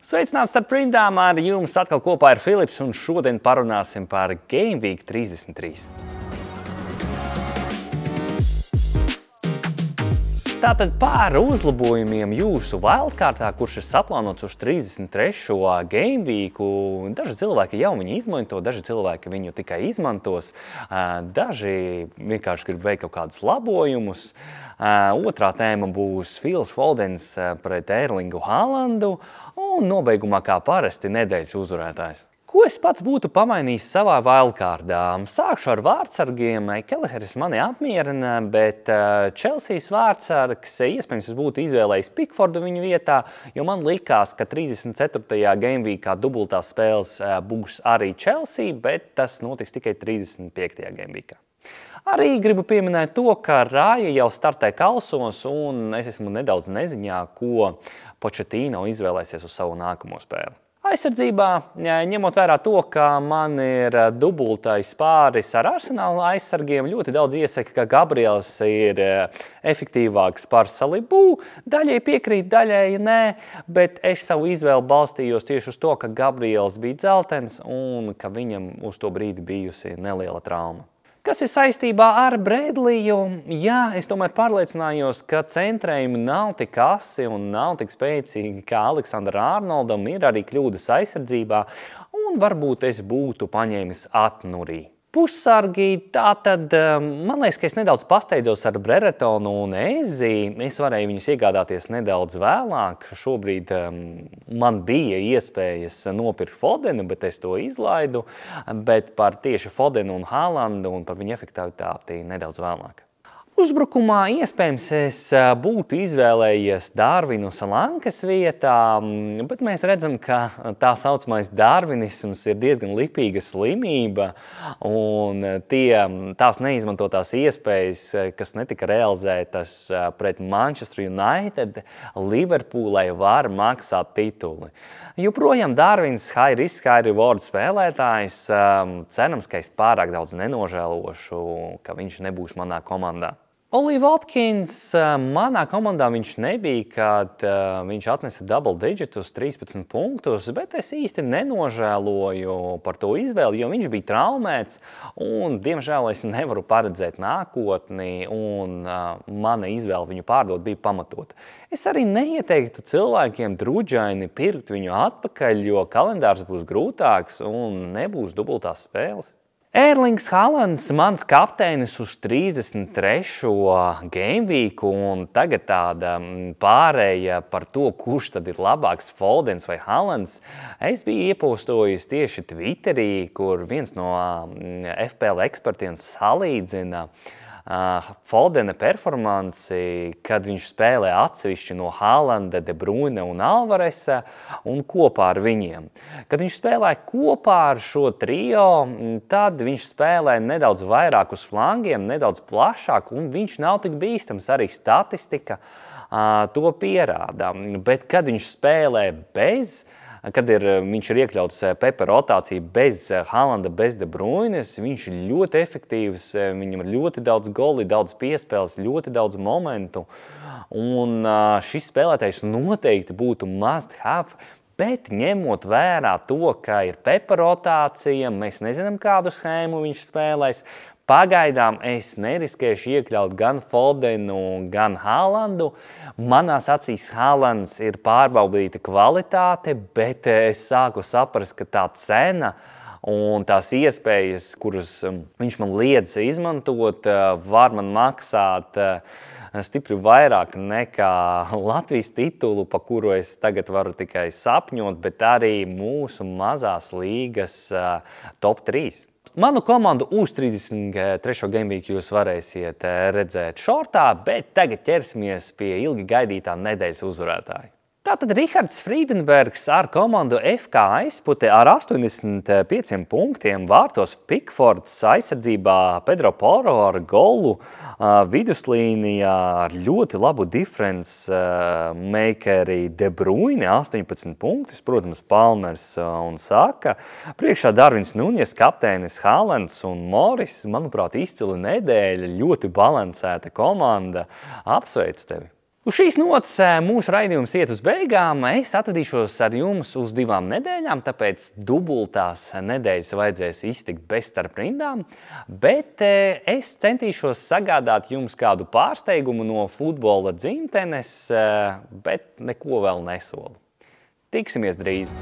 Sveicināts starp rindām, ar jums atkal kopā ir Filips, un šodien parunāsim par Game Week 33. Tātad par uzlabojumiem jūsu wildcardā, kurš ir saplānots uz 33. Game Weeku. Daži cilvēki jau viņu izmanto, daži cilvēki viņu tikai izmantos, daži vienkārši grib veikt kaut kādus labojumus. Otrā tēma būs Phils Fodens pret Erlingu Haalandu un nobeigumā kā parasti nedēļas uzvarētājs. Ko es pats būtu pamainījis savā wildcardā? Sākšu ar vārdsargiem. Kelleheris mani apmierina, bet Chelseas vārdsargs iespējams es būtu izvēlējis Pickfordu viņu vietā, jo man likās, ka 34. Game Weekā dubultās spēles būs arī Chelsea, bet tas notiks tikai 35. Game Weekā. Arī gribu pieminēt to, ka Rāja jau startē kausos, un es esmu nedaudz neziņā, ko Pochettino izvēlēsies uz savu nākamo spēli. Aizsardzībā, ņemot vērā to, ka man ir dubultais pāris ar Arsenālu aizsargiem, ļoti daudz iesaka, ka Gabriels ir efektīvāks par Salibu. Daļai piekrīt, daļai nē, bet es savu izvēli balstījos tieši uz to, ka Gabriels bija dzeltens un ka viņam uz to brīdi bijusi neliela trauma. Kas ir saistībā ar Bredliju? Jā, es tomēr pārliecinājos, ka centrējumi nav tik asi un nav tik spēcīgi kā Aleksandram Arnoldam, ir arī kļūdas aizsardzībā, un varbūt es būtu paņēmis Atnurī. Pussargi, tātad man liekas, ka es nedaudz pasteidzos ar Breretonu un Ezi. Es varēju viņus iegādāties nedaudz vēlāk. Šobrīd man bija iespējas nopirkt Fodenu, bet es to izlaidu. Bet par tieši Fodenu un Haalandu un par viņu efektivitāti nedaudz vēlāk. Uzbrukumā iespējams es būtu izvēlējies Darvinu Solankas vietā, bet mēs redzam, ka tā saucamais darvinisms ir diezgan lipīga slimība, un tās neizmantotās iespējas, kas netika realizētas pret Manchester United, Liverpoolai var maksāt tituli. Joprojām Darvins high risk, high reward spēlētājs, cerams, ka es pārāk daudz nenožēlošu, ka viņš nebūs manā komandā. Oli Watkins manā komandā viņš nebija, kad viņš atnesa double digitus 13 punktus, bet es īsti nenožēloju par to izvēli, jo viņš bija traumēts un, diemžēl, es nevaru paredzēt nākotni un mana izvēle viņu pārdot bija pamatota. Es arī neieteiktu cilvēkiem druģaini pirkt viņu atpakaļ, jo kalendārs būs grūtāks un nebūs dubultās spēles. Erlings Haalands, mans kapteinis uz 33. Game Weeku, un tagad tāda pārēja par to, kurš tad ir labāks, Fodens vai Haalands. Es biju iepostojis tieši Twitterī, kur viens no FPL ekspertiem salīdzina Fodena performanci, kad viņš spēlē atsevišķi no Haalanda, De Bruyne un Alvaresa un kopā ar viņiem. Kad viņš spēlē kopā ar šo trio, tad viņš spēlē nedaudz vairāk uz flangiem, nedaudz plašāk, un viņš nav tik bīstams, arī statistika to pierāda. Bet kad viņš spēlē kad viņš ir iekļauts Pepa rotācija bez Haalanda, bez De Bruynes, viņš ir ļoti efektīvs, viņam ir ļoti daudz goli, daudz piespēles, ļoti daudz momentu. Un šis spēlētājs noteikti būtu must have, bet ņemot vērā to, ka ir Pepa rotācija, mēs nezinām, kādu schēmu viņš spēlēs. Pagaidām es neriskēšu iekļaut gan Fodenu, gan Haalandu. Manās acīs Haalands ir pārbaudīta kvalitāte, bet es sāku saprast, ka tā cena un tās iespējas, kuras viņš man liedz izmantot, var man maksāt stipri vairāk nekā Latvijas titulu, pa kuru es tagad varu tikai sapņot, bet arī mūsu mazās līgas top 3. Manu komandu uz 33. Game Week jūs varēsiet redzēt šortā, bet tagad ķersimies pie ilgi gaidītā nedēļas uzvarētāja. Tātad Rihards Friedenbergs ar komandu FK aizpute ar 85 punktiem, vārtos Pickfords, aizsardzībā Pedro Porro ar golu, viduslīnijā ar ļoti labu difference makeri De Bruyne 18 punktus, protams, Palmers un Saka. Priekšā Darvins Nunes, kapteinis Haalands un Morris, manuprāt, izcili nedēļa, ļoti balansēta komanda. Apsveicu tevi! Uz šīs nots mūsu raidījums iet uz beigām. Es atvadīšos ar jums uz 2 nedēļām, tāpēc dubultās nedēļas vajadzēs iztikt bez starp rindām. Bet es centīšos sagādāt jums kādu pārsteigumu no futbola dzimtenes, bet neko vēl nesolu. Tiksimies drīz!